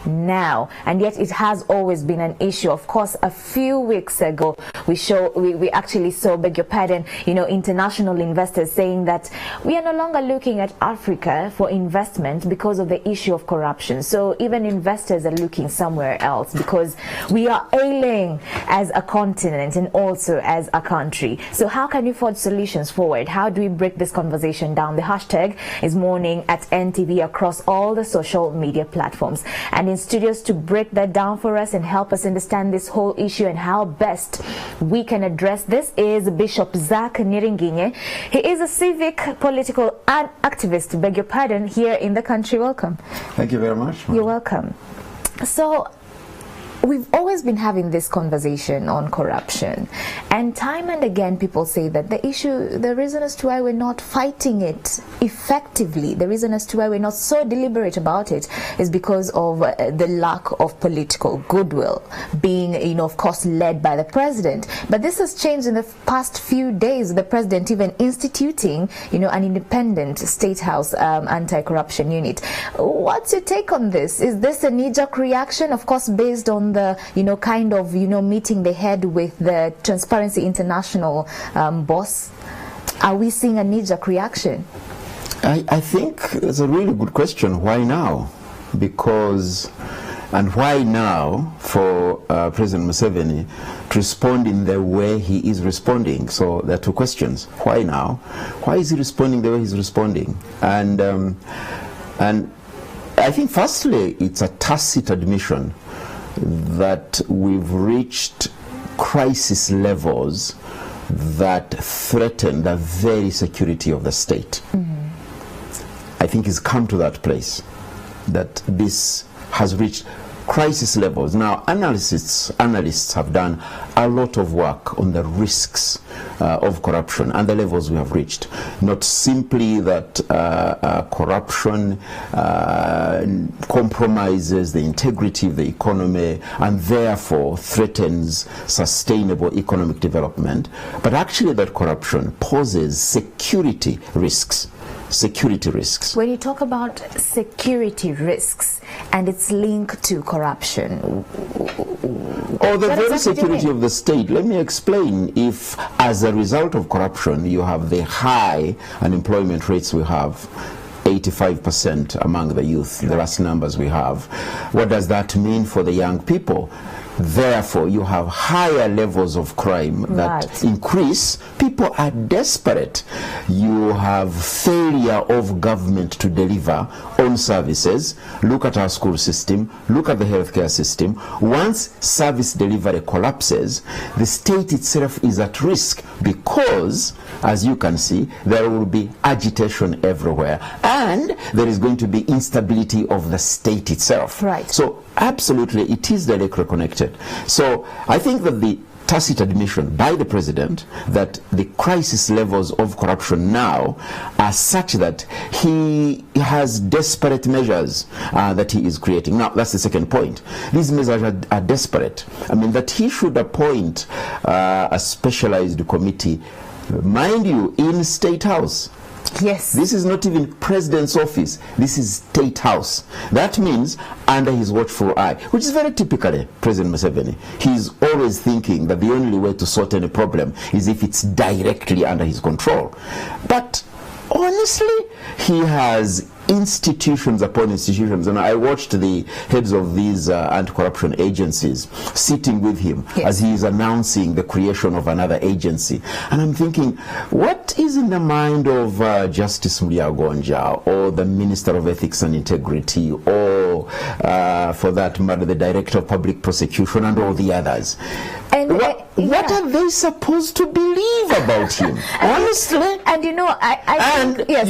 now, and yet it has always been an issue. Of course, a few weeks ago we actually saw, beg your pardon, international investors saying that we are no longer looking at Africa for investment because of the issue of corruption. So even investors are looking somewhere else because we are ailing as a continent and also as a country. So how can we forge solutions forward? How do we break this conversation down? The hashtag is Morning at NTV across all the social media platforms. And in studios to break that down for us and help us understand this whole issue and how best we can address this is Bishop Zach Niringinye. He is a civic, political and activist, beg your pardon, here in the country. Welcome. Thank you very much. You're welcome. So we've always been having this conversation on corruption, and time and again people say that the reason as to why we're not fighting it effectively, the reason as to why we're not so deliberate about it is because of the lack of political goodwill being, of course, led by the president. But this has changed in the past few days, the president even instituting, an independent State House anti-corruption unit. What's your take on this? Is this a knee-jerk reaction, of course, based on the meeting they had with the Transparency International boss? Are we seeing a knee-jerk reaction? I think it's a really good question. Why now? And why now for President Museveni to respond in the way he is responding? So there are two questions. Why now? Why is he responding the way he's responding? And I think firstly it's a tacit admission that we've reached crisis levels that threaten the very security of the state. I think it's come to that place, that this has reached crisis levels. Now, analysts have done a lot of work on the risks of corruption and the levels we have reached. Not simply that corruption compromises the integrity of the economy and therefore threatens sustainable economic development, but actually that corruption poses security risks. When you talk about security risks and its link to corruption, or the very security of the state, let me explain. If as a result of corruption you have the high unemployment rates we have, 85% among the youth, the last numbers we have, what does that mean for the young people? Therefore, you have higher levels of crime that increase. People are desperate. You have failure of government to deliver on services. Look at our school system. Look at the healthcare system. Once service delivery collapses, the state itself is at risk because, as you can see, there will be agitation everywhere. And there is going to be instability of the state itself. Right. So absolutely, it is directly connected. So I think that the tacit admission by the president that the crisis levels of corruption now are such that he has desperate measures that he is creating. Now, that's the second point. These measures are desperate. I mean, that he should appoint a specialized committee, mind you, in State House. Yes. This is not even President's office. This is State House. That means under his watchful eye, which is very typically President Museveni. He's always thinking that the only way to sort any problem is if it's directly under his control. But honestly, he has institutions upon institutions, and I watched the heads of these anti-corruption agencies sitting with him as he is announcing the creation of another agency, and I'm thinking, what is in the mind of Justice Mulyagonja or the Minister of Ethics and Integrity, or for that matter the Director of Public Prosecution and all the others? And what are they supposed to believe about him? Honestly. And I think, yes.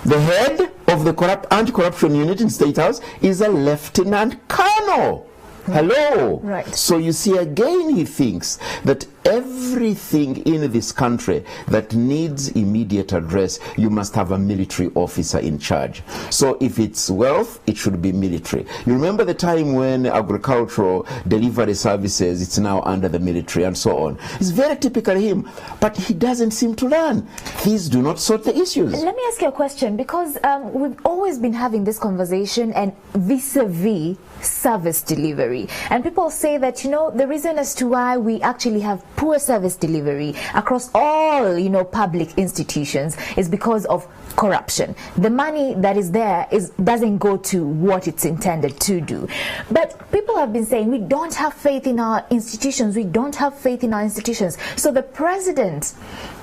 The head of the anti-corruption unit in State House is a lieutenant colonel. Hello. Right. So you see, again, he thinks that everything in this country that needs immediate address, you must have a military officer in charge. So if it's wealth, it should be military. You remember the time when agricultural delivery services, it's now under the military and so on. It's very typical him, but he doesn't seem to learn. These do not sort the issues. Let me ask you a question, because we've always been having this conversation and vis-a-vis service delivery, and people say that, you know, the reason as to why we actually have poor service delivery across all, you know, public institutions is because of corruption. The money that is there doesn't go to what it's intended to do. But people have been saying we don't have faith in our institutions, we don't have faith in our institutions. So the president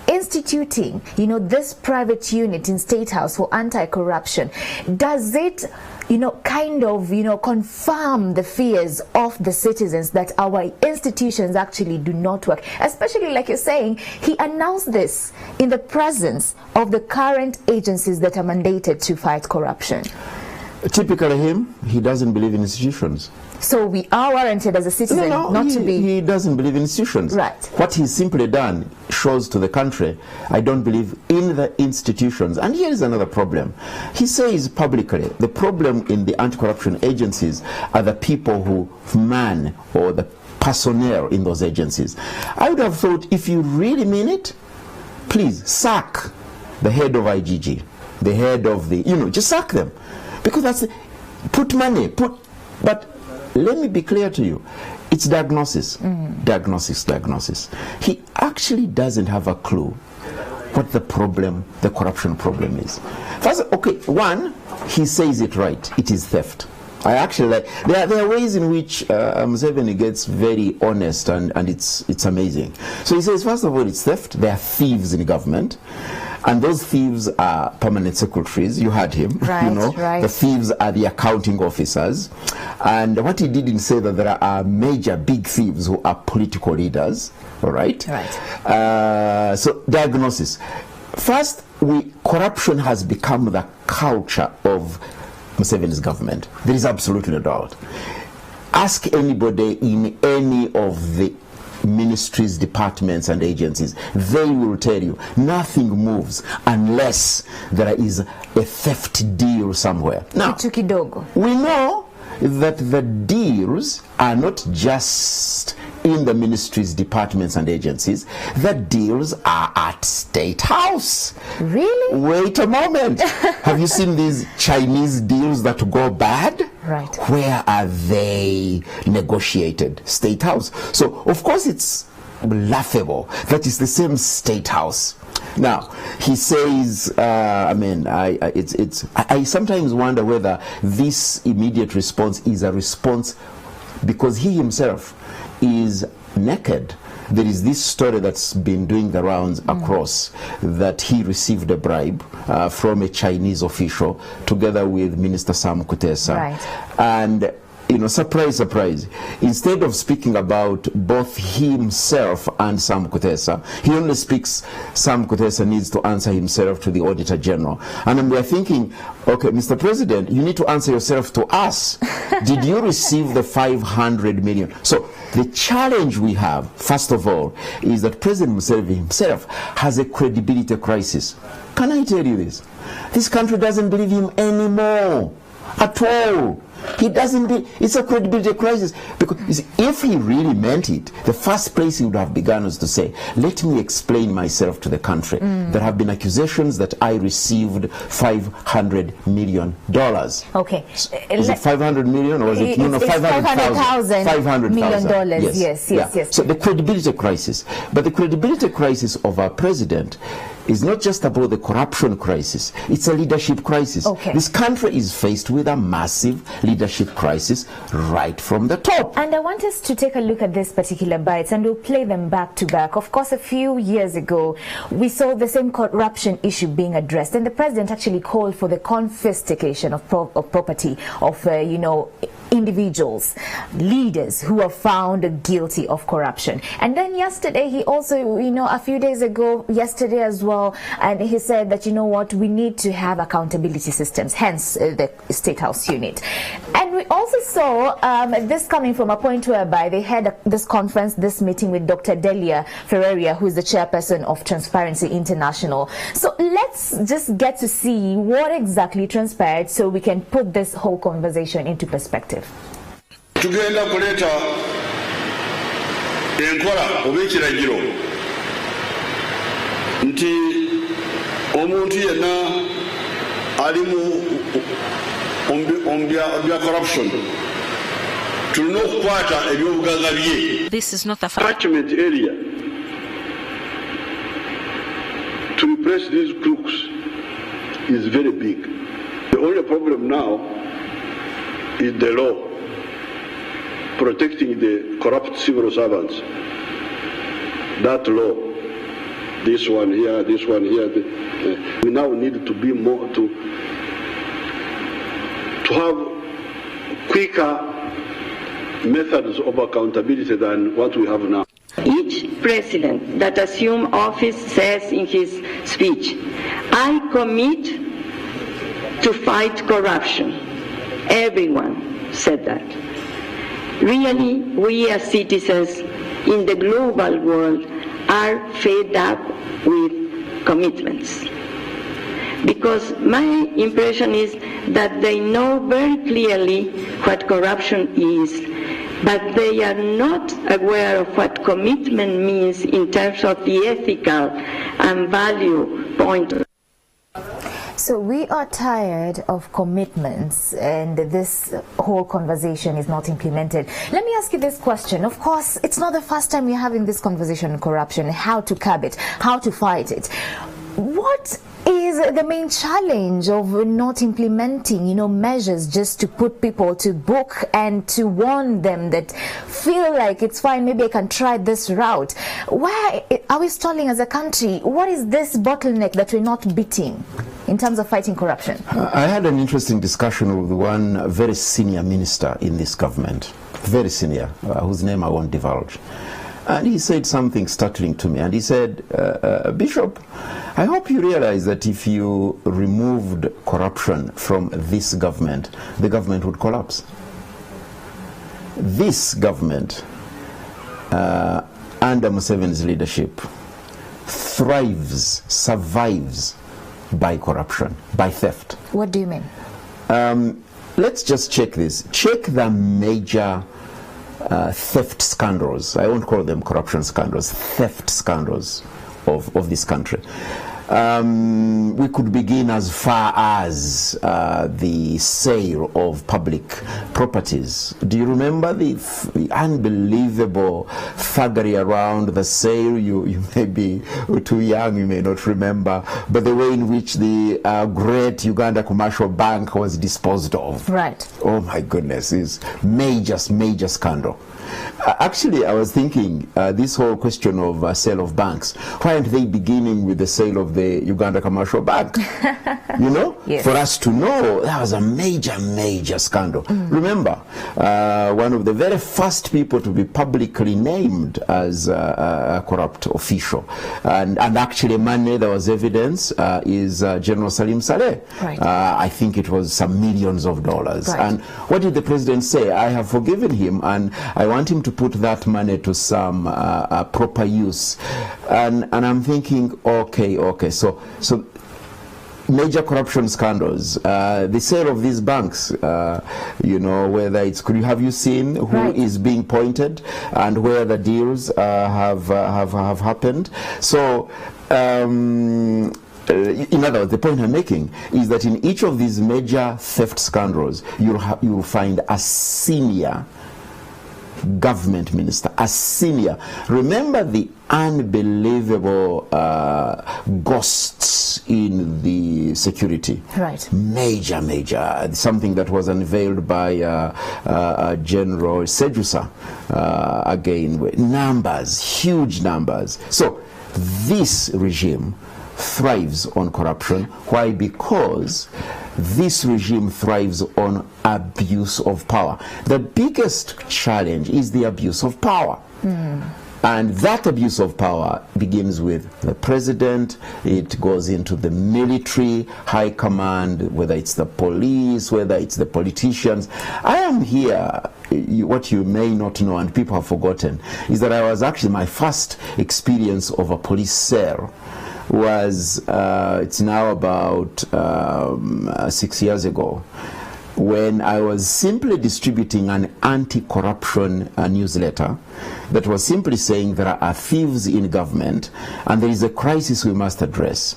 instituting, you know, this private unit in State House for anti-corruption, does it, you know, kind of, you know, confirm the fears of the citizens that our institutions actually do not work? Especially, like you're saying, he announced this in the presence of the current agencies that are mandated to fight corruption. Typically him, he doesn't believe in institutions. So we are warranted as a citizen not to be... He doesn't believe in institutions. Right. What he's simply done shows to the country, I don't believe in the institutions. And here is another problem. He says publicly, the problem in the anti-corruption agencies are the people who man or the personnel in those agencies. I would have thought, if you really mean it, please sack the head of IGG, the head of the, you know, just sack them. Because that's, put money, but let me be clear to you, it's diagnosis, diagnosis. He actually doesn't have a clue what the problem, the corruption problem is. First, okay, one, he says it right, it is theft. I actually like, there are ways in which Museveni gets very honest, and it's amazing. So he says, first of all, it's theft. There are thieves in government, and those thieves are permanent secretaries. You heard him, right, you know. Right. The thieves are the accounting officers. And what he didn't say that there are major big thieves who are political leaders, all right? Right. So diagnosis. First, corruption has become the culture of Museveni's government. There is absolutely no doubt. Ask anybody in any of the ministries, departments and agencies, they will tell you nothing moves unless there is a theft deal somewhere. Now, we know that the deals are not just in the ministries, departments and agencies. The deals are at State House. Really? Wait a moment. Have you seen these Chinese deals that go bad? Right. Where are they negotiated? State House. So, of course, it's laughable that it's the same State House. Now, he says, I sometimes wonder whether this immediate response is a response because he himself is naked. There is this story that's been doing the rounds across that he received a bribe from a Chinese official together with Minister Sam Kutesa. Right. And, you know, surprise, surprise. Instead of speaking about both himself and Sam Kutesa, he only speaks, Sam Kutesa needs to answer himself to the Auditor General. And we're thinking, okay, Mr. President, you need to answer yourself to us. Did you receive the 500 million? So the challenge we have, first of all, is that President Museveni himself has a credibility crisis. Can I tell you this? This country doesn't believe him anymore. At all. He doesn't. It's a credibility crisis, because you see, if he really meant it, the first place he would have begun was to say, let me explain myself to the country. There have been accusations that I received $500 million. Okay. Is it 500 million or is it, no, $500,000 million. Yes. So the credibility crisis. But the credibility crisis of our president is not just about the corruption crisis, it's a leadership crisis. Okay. This country is faced with a massive leadership crisis right from the top. And I want us to take a look at these particular bites, and we'll play them back to back. Of course, a few years ago, we saw the same corruption issue being addressed, and the president actually called for the confiscation of property of, individuals, leaders who are found guilty of corruption. And then yesterday, he also, a few days ago, yesterday as well, and he said that, we need to have accountability systems, hence the State House unit. And we also saw this coming from a point whereby they had this conference, this meeting with Dr. Delia Ferreira, who is the chairperson of Transparency International. So let's just get to see what exactly transpired so we can put this whole conversation into perspective. Tugenda kuleta enkola obekiragiro nti omuntu yenna ali mu ombya corruption tulina okukwata ebyobugagga bye. This is not a catchment area to repress these crooks is very big. The only problem now is the law protecting the corrupt civil servants. That law, this one here, we now need to be more to have quicker methods of accountability than what we have now. Each president that assumes office says in his speech, I commit to fight corruption. Everyone said that. Really, we as citizens in the global world are fed up with commitments. Because my impression is that they know very clearly what corruption is, but they are not aware of what commitment means in terms of the ethical and value point. So we are tired of commitments, and this whole conversation is not implemented. Let me ask you this question. Of course, it's not the first time we're having this conversation on corruption, how to curb it, how to fight it. What is the main challenge of not implementing, measures just to put people to book and to warn them that feel like it's fine, maybe I can try this route? Why are we stalling as a country? What is this bottleneck that we're not beating in terms of fighting corruption? I had an interesting discussion with one very senior minister in this government, very senior, whose name I won't divulge. And he said something startling to me. And he said, Bishop, I hope you realize that if you removed corruption from this government, the government would collapse. This government, under Museveni's leadership, thrives, survives by corruption, by theft. What do you mean? Let's just check this. Check the major theft scandals. I won't call them corruption scandals, theft scandals of this country. We could begin as far as the sale of public properties. Do you remember the unbelievable thuggery around the sale? You may be too young, you may not remember, but the way in which the great Uganda Commercial Bank was disposed of. Right. Oh my goodness, it's major scandal. Actually, I was thinking this whole question of sale of banks, why aren't they beginning with the sale of the Uganda Commercial Bank? Yes. For us to know that was a major scandal. Remember, one of the very first people to be publicly named as a corrupt official, and actually money, there was evidence, is General Salim Saleh. Right. I think it was some millions of dollars. Right. And what did the president say? I have forgiven him, and I want him to put that money to some proper use. And I'm thinking, okay, so major corruption scandals, the sale of these banks, whether it's, have you seen who is being pointed and where the deals have happened? So in other words, the point I'm making is that in each of these major theft scandals, you'll find a senior government minister, a senior. Remember the unbelievable ghosts in the security. Right. Major. Something that was unveiled by General Sejusa. Again, numbers, huge numbers. So this regime thrives on corruption. Why? Because this regime thrives on abuse of power. The biggest challenge is the abuse of power. And that abuse of power begins with the president, it goes into the military, high command, whether it's the police, whether it's the politicians. I am here, what you may not know and people have forgotten, is that I was actually, my first experience of a police cell was, it's now about 6 years ago, when I was simply distributing an anti-corruption newsletter that was simply saying there are thieves in government and there is a crisis we must address.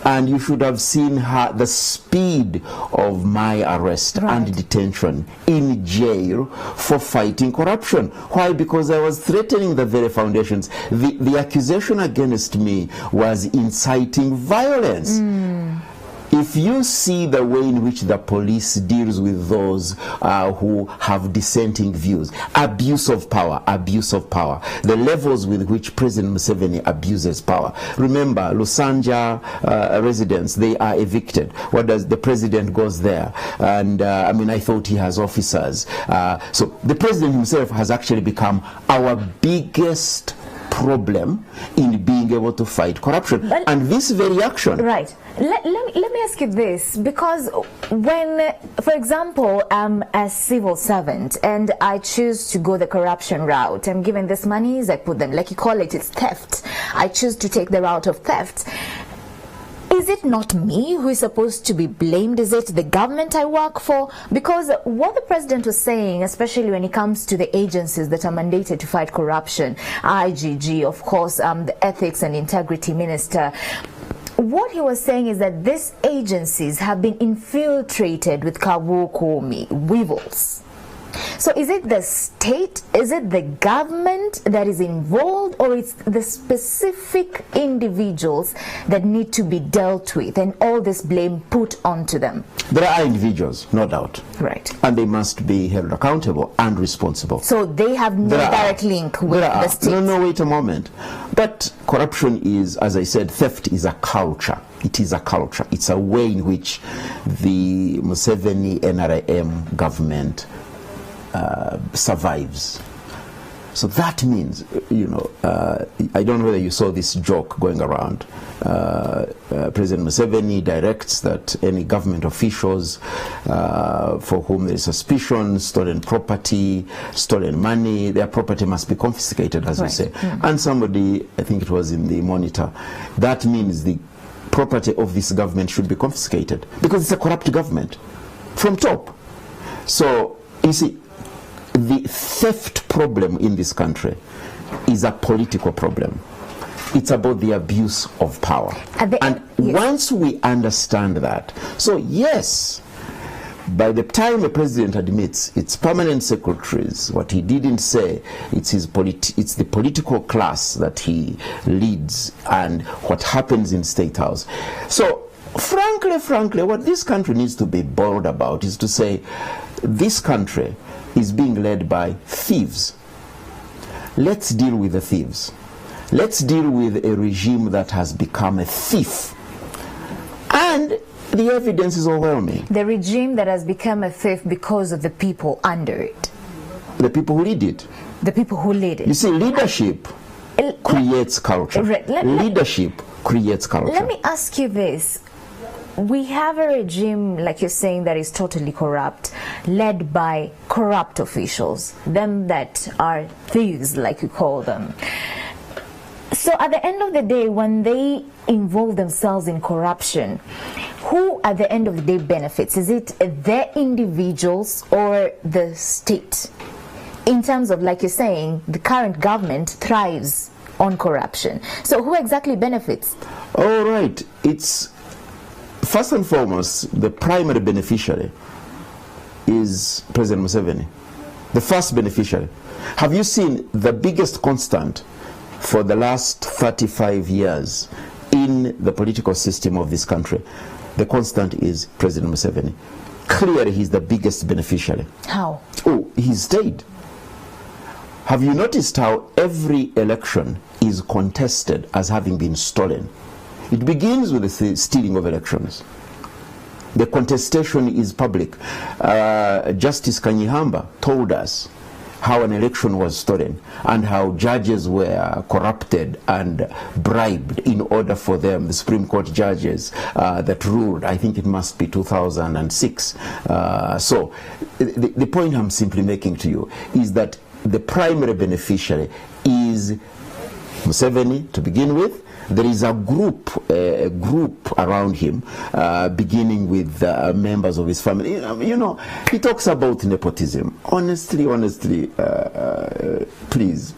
And you should have seen the speed of my arrest and detention in jail for fighting corruption. Why? Because I was threatening the very foundations. The accusation against me was inciting violence. If you see the way in which the police deals with those who have dissenting views, abuse of power, the levels with which President Museveni abuses power. Remember, Lusanja residents, they are evicted. What does the president goes there? And I mean, I thought he has officers. So the president himself has actually become our biggest problem in being able to fight corruption. But, and this very action. Right. Let me ask you this, because when, for example, I'm a civil servant and I choose to go the corruption route, I'm given this monies, I put them, like you call it, it's theft. I choose to take the route of theft. Is it not me who is supposed to be blamed? Is it the government I work for? Because what the president was saying, especially when it comes to the agencies that are mandated to fight corruption, IGG, of course, the Ethics and Integrity Minister, what he was saying is that these agencies have been infiltrated with Kawukumi, weevils. So is it the state, is it the government that is involved, or it's the specific individuals that need to be dealt with and all this blame put onto them? There are individuals, no doubt. Right. And they must be held accountable and responsible. So they have no direct link with the state? No, wait a moment. But corruption is, as I said, theft is a culture. It is a culture. It's a way in which the Museveni NRM government survives. So that means, you know, I don't know whether you saw this joke going around. President Museveni directs that any government officials for whom there is suspicion, stolen property, stolen money, their property must be confiscated, as we say. And somebody, I think it was in the Monitor, that means the property of this government should be confiscated because it's a corrupt government from top. So, you see, the theft problem in this country is a political problem. It's about the abuse of power. And once we understand that, so yes, by the time a president admits it's permanent secretaries, what he didn't say, it's it's the political class that he leads and what happens in State House. So frankly, what this country needs to be bold about is to say, this country is being led by thieves. Let's deal with the thieves. Let's deal with a regime that has become a thief. And the evidence is overwhelming. The regime that has become a thief because of the people under it. The people who lead it. The people who lead it. You see, leadership creates culture. Leadership creates culture. Let me ask you this. We have a regime, like you're saying, that is totally corrupt, led by corrupt officials, them that are thieves, like you call them. So at the end of the day, when they involve themselves in corruption, who at the end of the day benefits? Is it the individuals or the state? In terms of, like you're saying, the current government thrives on corruption. So who exactly benefits? All right. It's first and foremost, the primary beneficiary is President Museveni, the first beneficiary. Have you seen the biggest constant for the last 35 years in the political system of this country? The constant is President Museveni. Clearly, he's the biggest beneficiary. How? Oh, he's stayed. Have you noticed how every election is contested as having been stolen? It begins with the stealing of elections. The contestation is public. Justice Kanyihamba told us how an election was stolen and how judges were corrupted and bribed in order for them, the Supreme Court judges that ruled, I think it must be 2006. So the point I'm simply making to you is that the primary beneficiary is Museveni to begin with. There is a group around him, beginning with members of his family. You know, he talks about nepotism. Honestly, please,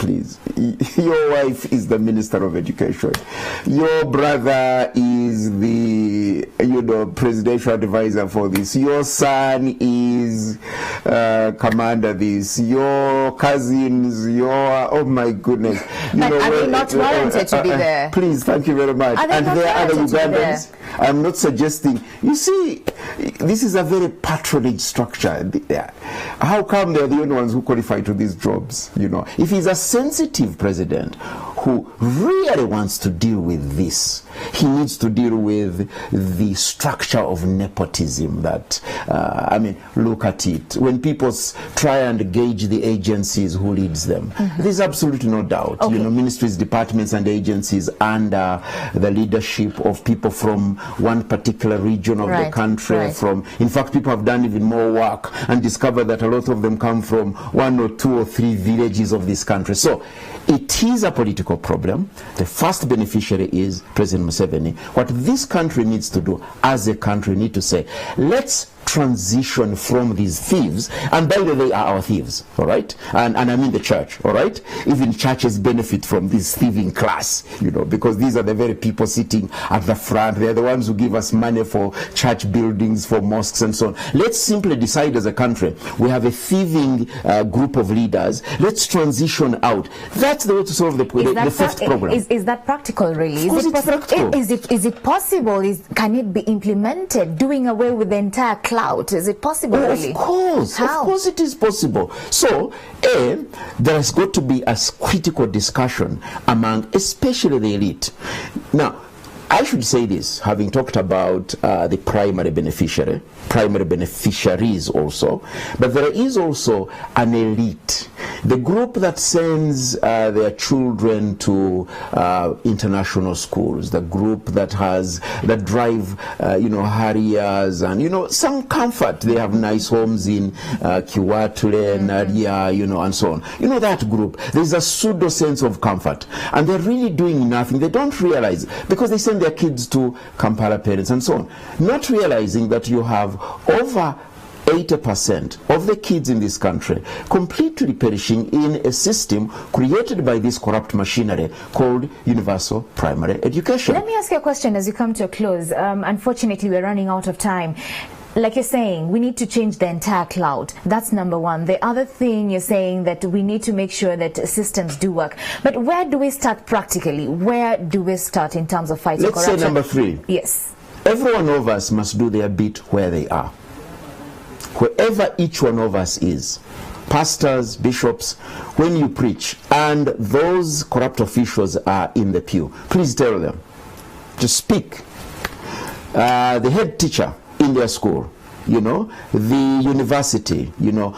your wife is the Minister of Education. Your brother is the, presidential advisor for this. Your son is commander this. Your cousins, oh my goodness. But are they not warranted to be there? Please, thank you very much. And there are other Ugandans. I'm not suggesting. You see, this is a very patronage structure. How come they're the only ones who qualify to these jobs? If he's a sensitive president who really wants to deal with this, he needs to deal with the structure of nepotism that, look at it. When people try and gauge the agencies who leads them, there's absolutely no doubt. Okay. Ministries, departments and agencies under the leadership of people from one particular region of the country. In fact, people have done even more work and discovered that a lot of them come from 1 or 2 or 3 villages of this country. So it is a political problem. The first beneficiary is President Museveni. What this country needs to do, as a country, need to say, let's transition from these thieves, and by the way, they are our thieves, all right? And I mean the church, all right? Even churches benefit from this thieving class, because these are the very people sitting at the front. They're the ones who give us money for church buildings, for mosques and so on. Let's simply decide as a country, we have a thieving group of leaders. Let's transition out. That's the way to solve the fifth problem. Is that practical, really? Is it possible? Can it be implemented? Doing away with the entire cloud? Is it possible, really? Of course. How? Of course it is possible. So, there has got to be a critical discussion among especially the elite. Now, I should say this, having talked about the primary beneficiaries also, but there is also an elite, the group that sends their children to international schools, the group that drive, Harriers and, some comfort. They have nice homes in Kiwatule, Nadia, and so on. That group, there's a pseudo sense of comfort, and they're really doing nothing. They don't realize, because they send their kids to Kampala parents and so on, not realizing that you have over 80% of the kids in this country completely perishing in a system created by this corrupt machinery called universal primary education. Let me ask you a question as you come to a close. Unfortunately, we're running out of time. Like you're saying, we need to change the entire cloud. That's number one. The other thing you're saying, that we need to make sure that systems do work. But where do we start practically? Where do we start in terms of fighting corruption? Let's say number 3. Yes. Every one of us must do their bit where they are. Wherever each one of us is. Pastors, bishops, when you preach and those corrupt officials are in the pew, please tell them to speak. The head teacher in their school, the university,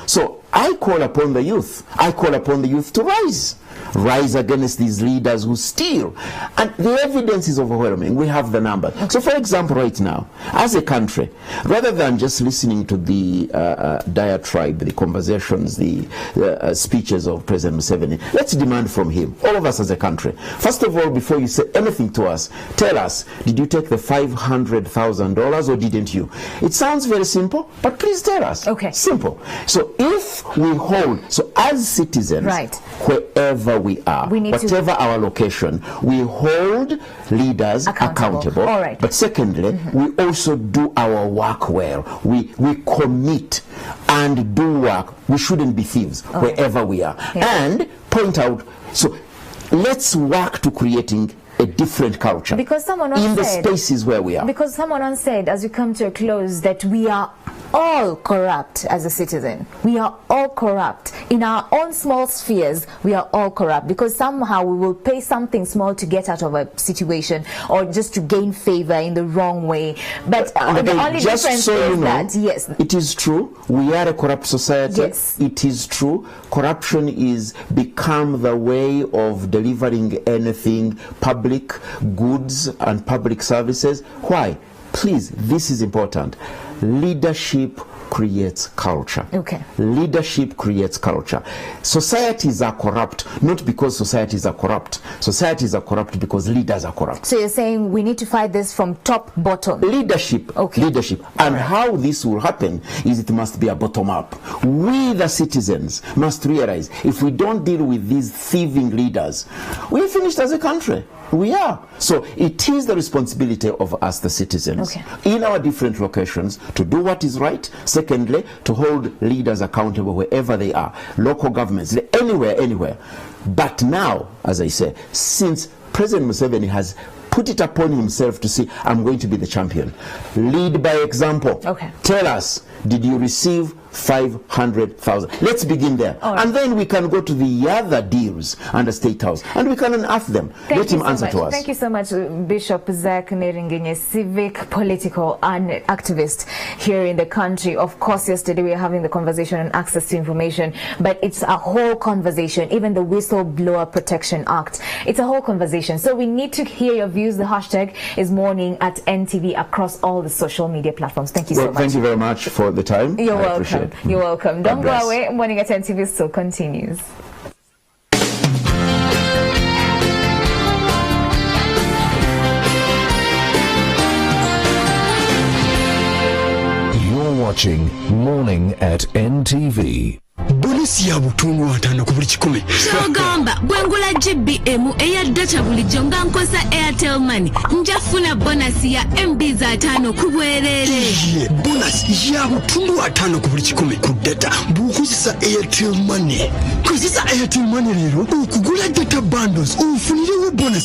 So I call upon the youth. I call upon the youth to rise against these leaders who steal. And the evidence is overwhelming. We have the numbers. So, for example, right now, as a country, rather than just listening to the diatribe, the conversations, the speeches of President Museveni, let's demand from him, all of us as a country. First of all, before you say anything to us, tell us, did you take the $500,000 or didn't you? It sounds very simple, but please tell us. Okay. Simple. So if we hold, as citizens, wherever we are, whatever our location, we hold leaders accountable. All right. But secondly, we also do our work well. We commit and do work. We shouldn't be thieves wherever we are. Yeah. And point out, so let's work to creating a different culture because someone once in the said, spaces where we are. Because someone once said, as we come to a close, that we are all corrupt as a citizen. We are all corrupt. In our own small spheres, we are all corrupt because somehow we will pay something small to get out of a situation or just to gain favor in the wrong way. But the only difference is that, yes. It is true. We are a corrupt society. Yes. It is true. Corruption is become the way of delivering anything, public goods and public services. Why? Please, this is important. Leadership creates culture. Okay. Leadership creates culture. Societies are corrupt, not because societies are corrupt. Societies are corrupt because leaders are corrupt. So you're saying we need to fight this from top, bottom? Leadership. Okay. Leadership. And how this will happen is it must be a bottom up. We, the citizens, must realize if we don't deal with these thieving leaders, we're finished as a country. We are. So it is the responsibility of us, the citizens, in our different locations, to do what is right. Secondly, to hold leaders accountable wherever they are. Local governments, anywhere. But now, as I say, since President Museveni has put it upon himself to say, I'm going to be the champion. Lead by example. Okay. Tell us, did you receive 500,000? Let's begin there. Right. And then we can go to the other deals under State House and we can unearth them. Let him answer to us. Thank you so much, Bishop Zach Neringine, civic, political and activist here in the country. Of course, yesterday we were having the conversation on access to information, but it's a whole conversation. Even the Whistleblower Protection Act, it's a whole conversation. So we need to hear your views. The hashtag is morning at NTV across all the social media platforms. Thank you so much. Thank you very much for the time. You're welcome. You're welcome. Don't go away. Morning at NTV still continues. You're watching Morning at NTV. Bonus ya butundu atano ku buli kikumi. Kyogamba bwengula GBM eya data bulijjo nga nkosa Airtel Money njafuna bonus ya MB za 5 ku bwerere. Bonus ya butundu atano ku buli kikumi ku data bukozesa Airtel Money. Kozesa Airtel Money lero okugula data bundles ufunirewo bonus